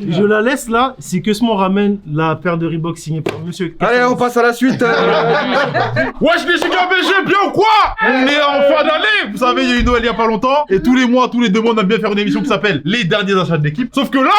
Je la laisse là, si que ce moment ramène la paire de Reebok signée par monsieur. Allez, on passe à la suite. Wesh les chiens BG, bien ou quoi? On est en fin d'année. Vous savez, il y a eu Noël il y a pas longtemps. Et tous les mois, tous les 2 mois, on aime bien faire une émission qui s'appelle Les derniers achats de l'équipe. Sauf que là,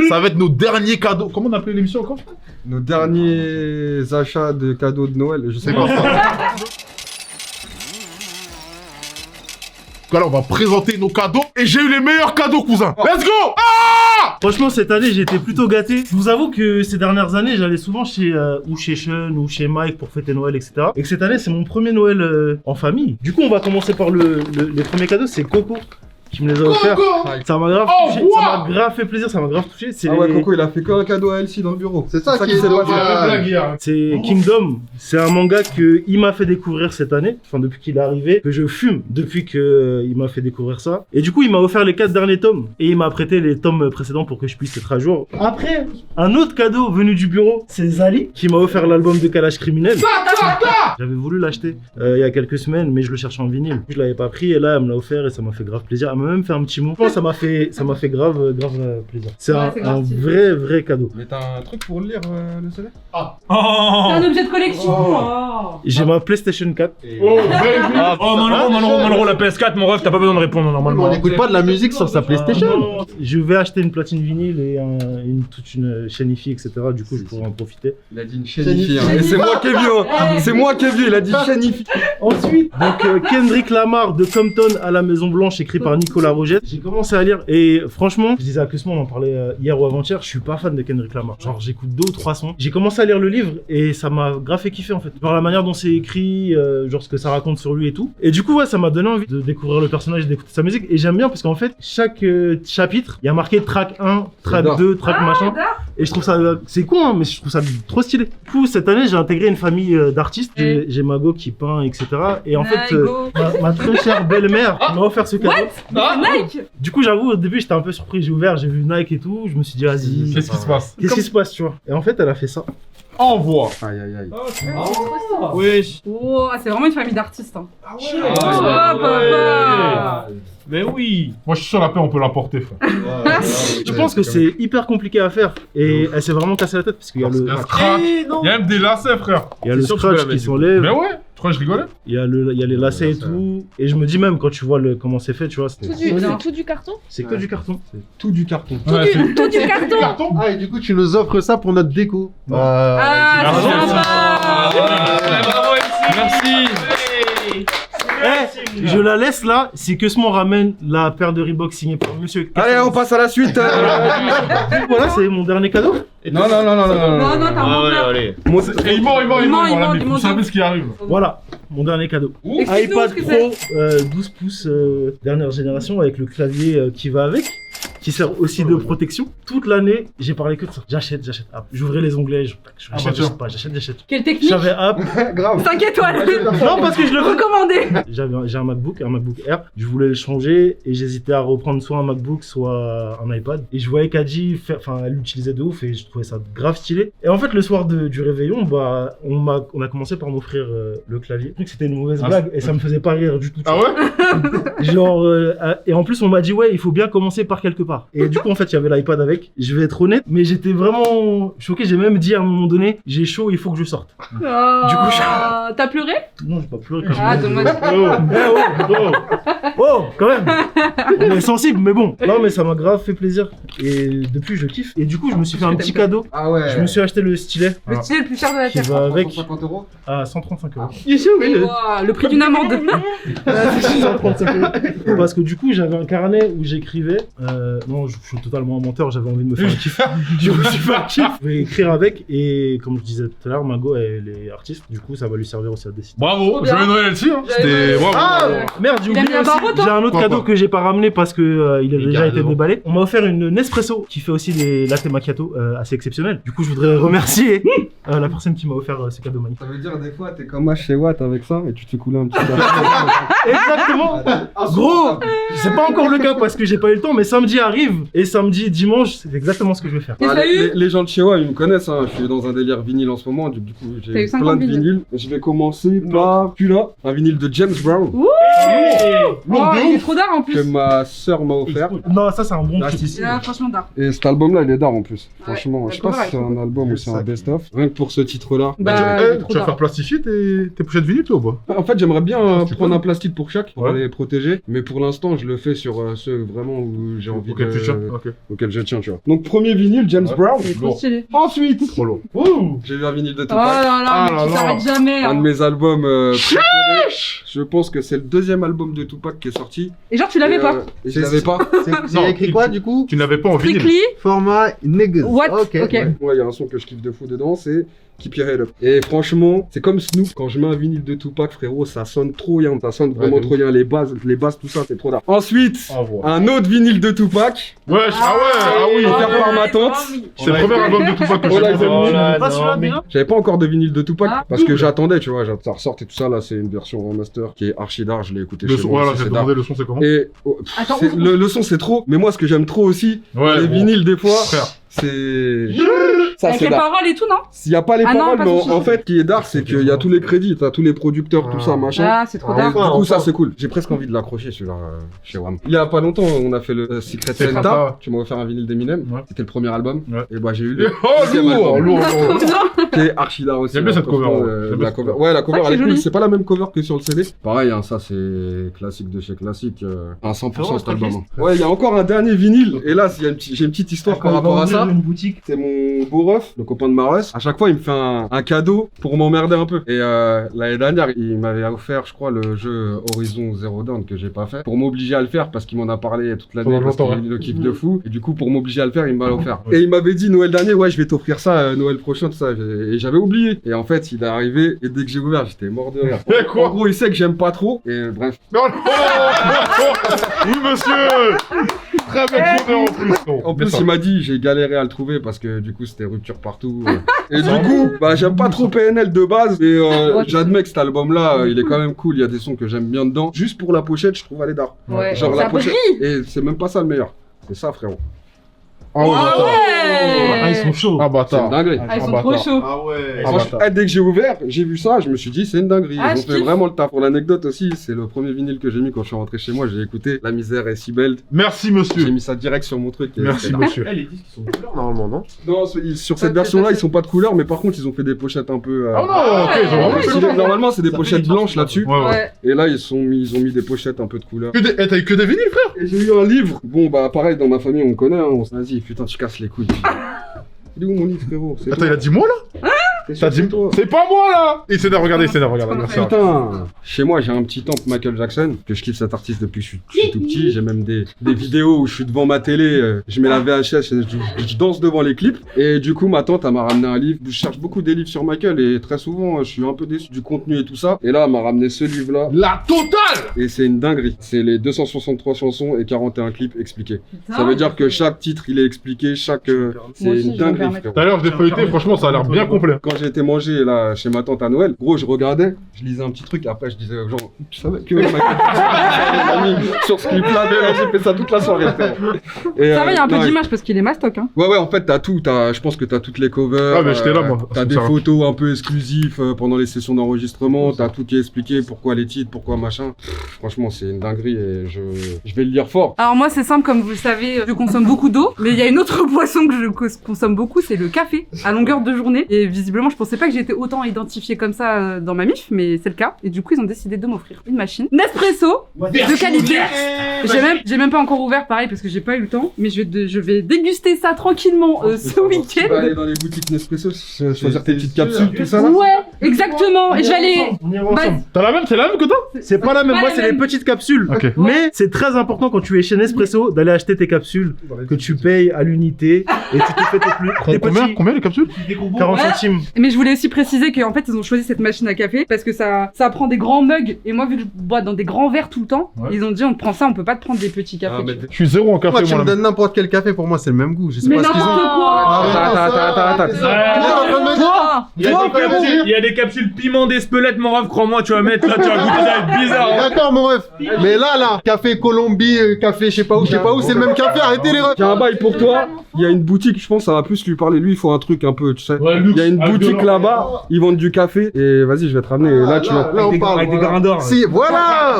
ça va être nos derniers cadeaux. Comment on appelle l'émission encore? Nos derniers achats de cadeaux de Noël, je sais pas. Donc là, on va présenter nos cadeaux. Et j'ai eu les meilleurs cadeaux, cousin. Let's go! Ah! Franchement, cette année, j'ai été plutôt gâté. Je vous avoue que ces dernières années, j'allais souvent chez Sean ou chez Mike pour fêter Noël, etc. Et que cette année, c'est mon premier Noël en famille. Du coup, on va commencer par les premiers cadeaux. C'est Coco qui me les a offerts. Ça m'a grave touché, ça m'a grave fait plaisir, ça m'a grave touché. Ah ouais, Coco, il a fait qu'un cadeau à Elsie dans le bureau. C'est ça qui s'est passé. C'est Kingdom, c'est un manga que il m'a fait découvrir cette année, enfin depuis qu'il est arrivé, que je fume depuis que il m'a fait découvrir ça. Et du coup, il m'a offert les 4 derniers tomes et il m'a prêté les tomes précédents pour que je puisse être à jour. Après, un autre cadeau venu du bureau, c'est Zali qui m'a offert l'album de Kalash Criminel. J'avais voulu l'acheter il y a quelques semaines, mais je le cherchais en vinyle. Je l'avais pas pris et là, elle me l'a offert et ça m'a fait grave plaisir. Elle m'a même fait un petit mot. Ça m'a fait grave plaisir. C'est un vrai cadeau. Mais t'as un truc pour lire le CD? C'est un objet de collection. J'ai ma PlayStation 4. Oh Manoro, la PS4, mon ref, t'as pas besoin de répondre normalement. On n'écoute pas de la musique sur sa PlayStation. Non, je vais acheter une platine vinyle et toute une chaîne hi-fi, etc. Du coup, je pourrai en profiter. Il a dit une chaîne hi-fi, hein. Et c'est moi qui ai vu, hein. C'est moi qui ai vu, il a dit chaîne hi-fi. Ensuite, donc Kendrick Lamar de Compton à la Maison Blanche, écrit par Nicolas Rogette. J'ai commencé à lire et franchement, je disais à Kusman, on en parlait hier ou avant-hier, je suis pas fan de Kendrick Lamar. Genre, j'écoute 2 ou 3 sons. J'ai commencé à lire le livre et ça m'a grave fait kiffer en fait. Par la manière dont c'est écrit, genre ce que ça raconte sur lui et tout. Et du coup, ouais, ça m'a donné envie de découvrir le personnage et d'écouter sa musique. Et j'aime bien parce qu'en fait, chaque chapitre, il y a marqué track 1, track 2, track machin. Et je trouve ça, c'est con, hein, mais je trouve ça trop stylé. Du coup, cette année, j'ai intégré une famille d'artistes. J'ai Mago qui peint, etc. Et en fait, ma très chère belle-mère m'a offert ce cadeau. Nike. Du coup, j'avoue, au début, j'étais un peu surpris. J'ai ouvert, j'ai vu Nike et tout. Je me suis dit, vas-y. Qu'est-ce qui se passe? Qu'est-ce qui se passe, tu vois? Et en fait, elle a fait ça. Envoie. Aïe aïe aïe. Wesh. Oh, c'est vraiment une famille d'artistes. Hein. Mais oui. Moi, je suis sûr la paix, on peut l'apporter, frère. Je pense que c'est hyper compliqué à faire. Et elle s'est vraiment cassée la tête parce qu'il y a le Scratch. Il y a même des lacets, frère. Il y a le scratch qui s'enlève. Mais ouais, tu crois que je rigolais? Il y a les lacets et tout. Et je me dis même quand tu vois comment c'est fait, tu vois. C'est tout du carton? C'est que du carton. C'est tout du carton. Tout du carton. Ah, et du coup, tu nous offres ça pour notre déco. Ah, c'est sympa. Bravo MC. Merci. Je la laisse là, si que ce moment ramène la paire de Reebok signée par monsieur. Allez, on passe à la suite. Voilà, c'est mon dernier cadeau. Non, Non, t'as un menteur. Allez. Et il ment, il ment. Vous savez ce qui arrive. Voilà, mon dernier cadeau. Explique-nous iPad ce que Pro 12 pouces dernière génération avec le clavier qui va avec, qui sert aussi de protection. Toute l'année, j'ai parlé que de ça. J'achète. J'ouvrais les onglets, j'achète. Quelle technique? J'avais app. Grave. 5 étoiles. Non, parce que je le veux. Recommandé. J'ai un MacBook Air. Je voulais le changer et j'hésitais à reprendre soit un MacBook, soit un iPad. Et je voyais Kadji elle l'utilisait de ouf et je trouvais ça grave stylé. Et en fait, le soir du réveillon, bah, on a commencé par m'offrir le clavier. Je croyais que c'était une mauvaise blague et ça me faisait pas rire du tout. Ah ouais? Genre, et en plus, on m'a dit, ouais, il faut bien commencer par quelque part. Et du coup, en fait, il y avait l'iPad avec. Je vais être honnête, mais j'étais vraiment choqué. J'ai même dit à un moment donné, j'ai chaud, il faut que je sorte. Du coup, t'as pleuré? Non, j'ai pas pleuré quand Ah, même. dommage. Oh, quand même. On est sensible, mais bon. Non, mais ça m'a grave fait plaisir. Et depuis, je kiffe. Et du coup, je me suis fait un petit cadeau. Ah ouais. Je me suis acheté le stylet. Le stylet le plus cher de la Qui terre. va avec 150 € à 135 €. Wow, le prix d'une amende. 135 €. Parce que du coup, j'avais un carnet où j'écrivais. Non, je suis totalement un menteur, j'avais envie de me faire un kiff. Je me suis fait un kiff. Je vais écrire avec. Et comme je disais tout à l'heure, Mago, elle est artiste. Du coup, ça va lui servir aussi à dessiner. Bravo, je vais Noël dessus. C'était. Ah, merde, j'ai Il a oublié mis un aussi. barreau, toi? J'ai un autre Quoi, cadeau quoi que j'ai pas ramené parce que il a déjà été carrément. déballé. On m'a offert une Nespresso qui fait aussi des latte macchiato assez exceptionnels. Du coup, je voudrais remercier la personne qui m'a offert ce cadeau magnifique. Ça veut dire des fois t'es comme moi chez Watt avec ça et tu te fais couler un petit peu. Exactement. Gros, c'est pas encore le cas parce que j'ai pas eu le temps, mais samedi arrive et samedi, dimanche, c'est exactement ce que je vais faire. Et ça a eu? Les gens de chez Watt ils me connaissent, hein. Je suis dans un délire vinyle en ce moment, du coup T'as eu j'ai 50 plein de vinyles. vinyles. Je vais commencer par celui-là, un vinyle de James Brown. Ouh, Lourd de il est ouf. trop d'art en Que plus. ma sœur m'a offert. Non, ça c'est un bon Ah, truc. si, si. Là, franchement d'art. Et cet album-là, il est d'art en plus. Ouais, Franchement, la je sais pas cover si c'est est un album ou c'est un best-of. Rien que pour ce titre-là. Bah, il est trop Tu vas faire d'art. plastifier tes pochettes vinyles, toi, ou pas? En fait, j'aimerais bien Tu prendre peux. un plastique pour chaque, pour Ouais. les protéger. Mais pour l'instant, je le fais sur ceux vraiment où j'ai envie Auquel tu tiens. Ok. auquel je tiens, tu vois. Donc, premier vinyle, James Ouais. Brown. Il est trop Lourd. stylé. Ensuite, Trop lourd. j'ai eu un vinyle de Oh Tupac. là là, Ah mais là tu là. t'arrêtes jamais. Un de hein. mes albums préférés. Je pense que c'est le deuxième album de Tupac qui est sorti. Et genre, tu l'avais Et, pas. et je l'avais pas. C'est écrit quoi du coup? Tu n'avais pas en vinyle. Strictly, Format niggas. what? Ok. Ok. Ouais, il y a un son que je kiffe de fou dedans, c'est Keep Your Head Up. Et franchement, c'est comme Snoop. Quand je mets un vinyle de Tupac, frérot, ça sonne trop bien. Ça sonne vraiment Ouais, de trop bien. Les bases, tout ça, c'est trop d'art. Ensuite, Ah, voilà. un autre vinyle de Tupac. Wesh, ah oui. offert par ma tante. C'est le premier album de Tupac que Oh là, j'ai ils ont mis- Oh pas celui-là déjà. J'avais pas encore de vinyle de Tupac Ah, parce que j'attendais, tu vois, ça ressortait tout ça. Là, c'est une version en master qui est archi d'art. Je l'ai écouté Le chez son, moi. voilà, aussi, j'ai c'est d'art. demandé le son, c'est comment? Et Attends, le son, c'est trop. Mais moi, ce que j'aime trop aussi, Ouais, les bon. vinyles, des fois, Frère. c'est. Ça, avec c'est les d'art. paroles et tout, non? S'il n'y a pas les Ah non, paroles, pas mais de souci. en fait, ce qui est d'art, c'est qu'il y a tous les crédits, t'as tous les producteurs, tout ça, machin. Ah, c'est trop Et d'art. du coup, Enfin, ça enfin. c'est cool. J'ai presque envie de l'accrocher celui-là chez WAM. Il y a pas longtemps, on a fait le Secret C'est Santa. sympa. Tu m'as offert un vinyle d'Eminem. Ouais. C'était le premier album. Ouais. Et bah, j'ai eu le Oh, deuxième lourd, album. lourd. qui est archi d'art aussi. J'aime bien cette cover, Franchement, ouais. J'aime bien la cette cover. cover. Ouais, la cover, Ouais, elle est c'est cool. joli. C'est pas la même cover que sur le CD. Pareil, hein, ça c'est classique de chez classique. À 100% cet album. Ouais, il y a encore un dernier vinyle. Et là, j'ai une petite histoire par rapport à ça. Une boutique. C'est mon beau ref, le copain de Mares. À chaque fois, il me fait un cadeau pour m'emmerder un peu. Et l'année dernière, il m'avait offert, je crois, le jeu Horizon Zero Dawn que j'ai pas fait. Pour m'obliger à le faire parce qu'il m'en a parlé toute l'année. Pendant Parce longtemps, qu'il le kiffe de fou. Et du coup, pour m'obliger à le faire, il m'a offert. Et il m'avait dit Noël dernier, ouais, je vais t'offrir ça Noël prochain, tout ça. Et j'avais oublié. Et en fait, il est arrivé. Et dès que j'ai ouvert, j'étais mort de rire. Mais quoi? En gros, il sait que j'aime pas trop. Et bref. Non, non. Oui, monsieur. Très belle cover en plus. En plus, il m'a dit, j'ai galéré à le trouver parce que du coup, c'était rupture partout. Et du coup, bah, j'aime pas trop PNL de base, mais j'admets que cet album-là, il est quand même cool. Il y a des sons que j'aime bien dedans. Juste pour la pochette, je trouve elle est d'art. Ouais. Genre Ça la pochette. brille. Et c'est même pas ça le meilleur. C'est ça, frérot. Ah ouais, Ah bâtard. ouais. Ah, ils sont chauds. Ah, C'est une bâtard. dinguerie. Ah, ils sont Ah, trop bâtard. chauds. Ah ouais. Ah, Franchement, bâtard. dès que j'ai ouvert, j'ai vu ça, je me suis dit, c'est une dinguerie. Ah, Ils ont je fait kiffe. vraiment le taf. Pour l'anecdote aussi, c'est le premier vinyle que j'ai mis quand je suis rentré chez moi. J'ai écouté La misère est si belle. Merci, J'ai monsieur. mis ça direct sur mon truc. et Merci, c'était monsieur. Eh, les disques ils sont de couleur normalement, non? Non, sur cette version-là, ils sont pas de couleur, mais par contre, ils ont fait des pochettes un peu. Ah non, ok, ils ont vraiment ouais, fait ils le ont- Normalement, c'est des Ça fait pochettes des blanches temps, là-dessus. Ouais, ouais. Ouais. Et là, ils ont mis des pochettes un peu de couleur. T'as eu que des vinyles, frère? Et j'ai eu un livre. Bon, bah, pareil, dans ma famille, on connaît. Hein, on se dit, putain, tu casses les couilles. Il est où mon livre, frérot? C'est Attends, toi. il a dit moi là? C'est T'as sûr, dit c'est toi. c'est pas moi là! Il s'est regardé, il s'est regardé. Merci. Putain, chez moi j'ai un petit temple Michael Jackson, que je kiffe cet artiste depuis que je suis tout petit. J'ai même des vidéos où je suis devant ma télé, je mets la VHS, je danse devant les clips. Et du coup ma tante elle m'a ramené un livre. Je cherche beaucoup des livres sur Michael et très souvent je suis un peu déçu du contenu et tout ça. Et là elle m'a ramené ce livre là. La totale! Et c'est une dinguerie. C'est les 263 chansons et 41 clips expliqués. Ça veut dire que chaque titre il est expliqué, chaque... Moi c'est aussi, une je vais me dinguerie. permettre. frérot. Tout à l'heure, je l'ai feuilleté, franchement, ça a l'air bien complet. Quand j'ai été manger là chez ma tante à Noël, gros, je regardais, je lisais un petit truc, et après je disais aux gens, tu savais que Michael Jackson avait mis sur ce clip-là, j'ai fait ça toute la soirée. frère. Et, Ça va, il y a un peu non, d'image parce qu'il est mastoc. Hein. Ouais, en fait, t'as tout, je pense que t'as toutes les covers. Ah, mais j'étais là, moi. T'as des Ça va. photos un peu exclusives pendant les sessions d'enregistrement, t'as tout qui est expliqué, pourquoi les titres, pourquoi machin. Franchement, c'est une dinguerie et je vais le lire fort. Alors moi c'est simple, comme vous le savez, je consomme beaucoup d'eau, mais il y a une autre boisson que je consomme beaucoup, c'est le café, à longueur de journée. Et visiblement je pensais pas que j'étais autant identifiée comme ça dans ma MIF, mais c'est le cas. Et du coup ils ont décidé de m'offrir une machine Nespresso de qualité. J'ai même pas encore ouvert pareil parce que j'ai pas eu le temps, mais je vais déguster ça tranquillement ce Tu vas week-end. aller dans les boutiques Nespresso, choisir tes petites capsules, tout ça là. Ouais, exactement. Et je vais aller. On ira ensemble. T'as la même, c'est la même que toi? C'est pas la même, moi c'est les petites capsules. Ok. Mais c'est très important quand tu es chez Nespresso d'aller acheter tes capsules que tu payes à l'unité et tu te fais tes petits Combien les capsules? 40 Ouais. centimes. Mais je voulais aussi préciser qu'en fait ils ont choisi cette machine à café parce que ça prend des grands mugs et moi vu que je bois dans des grands verres tout le temps, Ouais. ils ont dit on te prend ça, on peut pas te prendre des petits cafés. Ah, mais Je suis zéro en café, Moi, tu moi me là. donnes n'importe quel café, pour moi, c'est le même goût. Je sais Mais pas ce qu'ils n'importe ont. quoi. Attends. Toi Il y, a Toi, des capsules, frérot. il y a des capsules piment d'Espelette, mon ref, crois-moi, tu vas mettre là, tu vas goûter, ça va être bizarre. hein. D'accord, mon ref. Mais là, café Colombie, café je sais pas où, c'est le même café. Arrêtez les refs. J'ai un bail pour toi. Il y a une boutique, je pense, ça va plus lui parler. Lui, il faut un truc un peu, tu sais. Ouais, Il y a une avec boutique là-bas, ils vendent du café. Et vas-y, je vais te ramener. Et là, tu vas. Là, on parle. Avec des grains d'or. Si, voilà.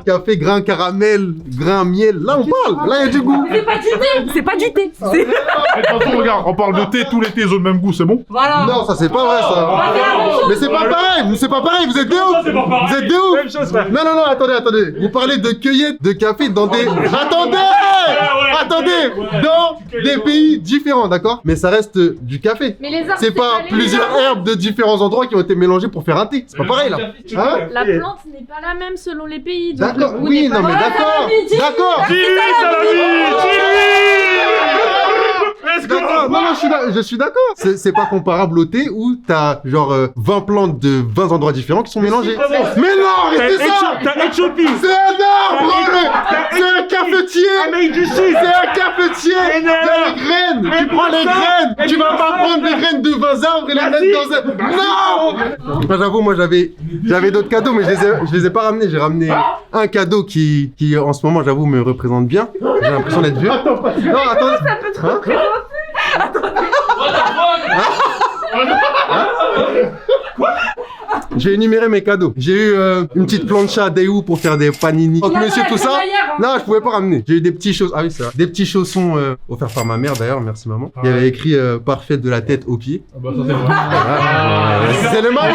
Café, grain caramel, grain miel. Là, on parle. Là, il y a du goût. C'est pas du thé. C'est pas du thé. C'est- De toute façon, regarde, on parle de thé, tous les thés ils ont le même goût, c'est bon? Voilà. Non, ça, c'est pas vrai, ça. Mais c'est pas pareil. C'est pas pareil. Vous êtes des ouf. Vous êtes des ouf. Même chose, frère. Non, attendez. Vous parlez de cueillette de café dans des... Attendez, dans des pays différents, d'accord? Mais ça reste du café. Mais les arbres, C'est pas les plusieurs arbres. herbes de différents endroits qui ont été mélangées pour faire un thé. C'est pas pareil, là. Hein? La plante n'est pas la même selon les pays. Donc D'accord, le goût oui, n'est pas non, mais le même. d'accord. D'accord. Dis-lui, Salami! Let's go! D'accord, non, je suis d'accord. C'est pas comparable au thé où t'as genre 20 plantes de 20 endroits différents qui sont mélangées. Mais non, arrêtez ça! T'as Éthiopie! C'est un arbre! C'est un cafetier! Amérique du Sud! C'est un cafetier! Il y a les graines! Tu prends les graines! Tu vas pas prendre des graines de 20 arbres et les mettre dans un... Non! Moi, j'avoue, j'avais d'autres cadeaux, mais je les ai pas ramenés. J'ai ramené un cadeau qui en ce moment, j'avoue, me représente bien. J'ai l'impression d'être vieux. Non, attends. Hein? J'ai énuméré mes cadeaux. J'ai eu une petite plancha Daewoo pour faire des panini. Donc, monsieur, tout ça. Non, je pouvais pas ramener. J'ai eu des petits chaussons. Ah oui, c'est vrai. Des petits chaussons offerts par ma mère d'ailleurs. Merci maman. Il y avait écrit parfait de la tête aux pieds. Ah bah ça c'est vrai. C'est les mamans.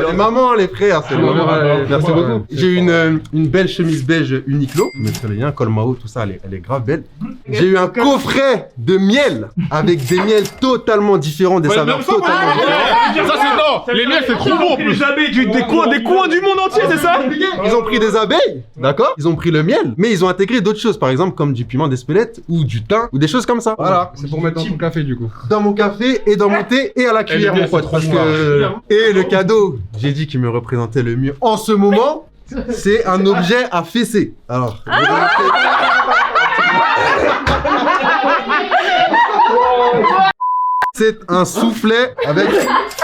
Les mamans, les frères, c'est les mamans. Merci beaucoup. J'ai eu une belle chemise beige Uniqlo. Mais très bien, Colmao, tout ça, elle est grave belle. J'ai eu un coffret de miel avec des miels totalement différents, des saveurs totalement différentes. Ça c'est non. Les miels c'est trop bon en plus. Les abeilles des coins du monde entier, c'est ça? Ils ont pris des abeilles, d'accord? Ils ont pris le miel, mais ils ont intégré d'autres choses, par exemple comme du piment d'Espelette ou du thym ou des choses comme ça. Voilà, C'est pour mettre dans ton café, du coup. dans mon café et dans mon thé et à la cuillère, mon pote. Parce que... Et le cadeau, j'ai dit qu'il me représentait le mieux en ce moment, c'est un objet à fesser. Alors, c'est un soufflet avec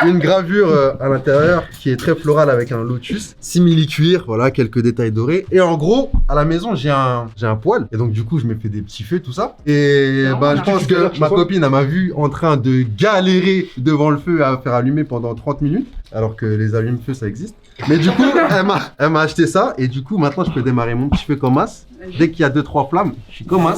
une gravure à l'intérieur qui est très florale avec un lotus, simili-cuir, voilà, quelques détails dorés. Et en gros, à la maison, j'ai un poêle. Et donc, du coup, je me fais des petits feux, tout ça. Et bah, je pense que ma copine, elle m'a vu en train de galérer devant le feu à faire allumer pendant 30 minutes, alors que les allumes-feu, ça existe. Mais du coup, elle m'a acheté ça. Et du coup, maintenant, je peux démarrer mon petit feu comme as. Dès qu'il y a 2-3 flammes, je suis comme as.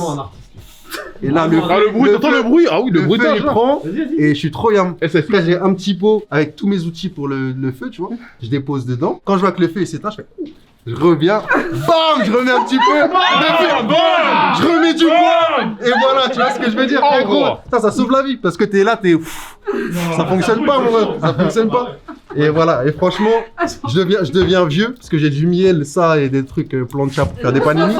Et là, le bruit, t'entends le bruit? Ah oui, le feu, bruitage il là. prend et je suis trop yam. SFI. Après, j'ai un petit pot avec tous mes outils pour le feu, tu vois. Je dépose dedans. Quand je vois que le feu il s'éteint, je fais... Je reviens, bam, je remets un petit peu, je remets du bois, et voilà, tu vois ce que je veux dire. En gros, ça sauve la vie, parce que t'es là, ça fonctionne pas, mon ref, ça fonctionne pas. Et voilà, et franchement, je deviens vieux, parce que j'ai du miel, ça, et des trucs plancha pour faire des panini.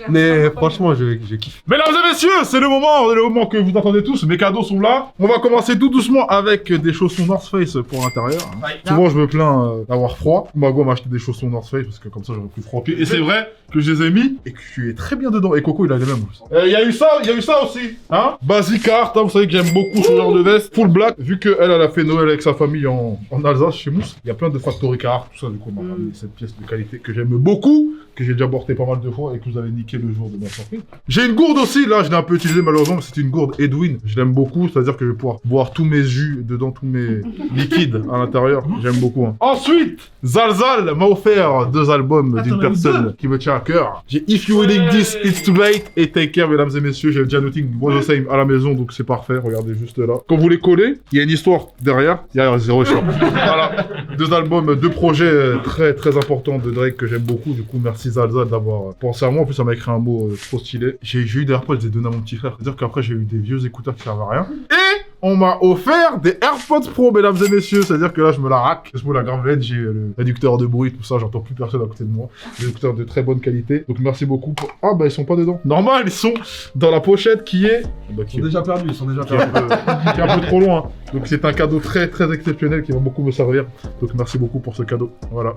Mais franchement, je kiffe. Mesdames et messieurs, c'est le moment que vous attendez tous. Mes cadeaux sont là. On va commencer tout doucement avec des chaussons North Face pour l'intérieur. Souvent, je me plains d'avoir froid. Mago m'a acheté des chaussons North Face parce que comme ça, j'aurais plus froid aux pieds. Et c'est vrai que je les ai mis et que je suis très bien dedans. Et Coco, il a les mêmes. Il y a eu ça aussi. Hein? Basic Art, hein, vous savez que j'aime beaucoup ce genre de veste. Full black. Vu qu'elle a fait Noël avec sa famille en Alsace, chez Mousse, il y a plein de Factory Art, tout ça. Du coup, on m'a ramené cette pièce de qualité que j'aime beaucoup, que j'ai déjà porté pas mal de fois et que vous avez niqué le jour de ma surprise. J'ai une gourde aussi, là, je l'ai un peu utilisée malheureusement, mais c'est une gourde Edwin. Je l'aime beaucoup, c'est-à-dire que je vais pouvoir boire tous mes jus dedans, tous mes liquides à l'intérieur. J'aime beaucoup. Hein. Ensuite, Zalzal m'a offert 2 albums d'une personne qui me tient à cœur. J'ai If You Willing This, It's Too Late et Take Care, mesdames et messieurs. J'ai déjà noté Was the Same à la maison, donc c'est parfait. Regardez juste là. Quand vous les collez, il y a une histoire derrière. Il y a zéro histoire. Voilà. 2 albums, 2 projets très très importants de Drake que j'aime beaucoup. Du coup, merci Zalzal d'avoir pensé à moi. En plus, ça m'a écrit un mot trop stylé. J'ai eu des AirPods, je les ai donnés à mon petit frère. C'est-à-dire qu'après, j'ai eu des vieux écouteurs qui servent à rien. Et on m'a offert des AirPods Pro, mesdames et messieurs. C'est-à-dire que là, je me la rack. Je me la grave laine. J'ai le réducteur de bruit, tout ça. J'entends plus personne à côté de moi. Des écouteurs de très bonne qualité. Donc, merci beaucoup. Ah, bah, ils sont pas dedans. Normal, ils sont dans la pochette qui est... Bah, Ils sont déjà perdus, qui est un peu trop loin. Donc, c'est un cadeau très, très exceptionnel qui va beaucoup me servir. Donc, merci beaucoup pour ce cadeau. Voilà.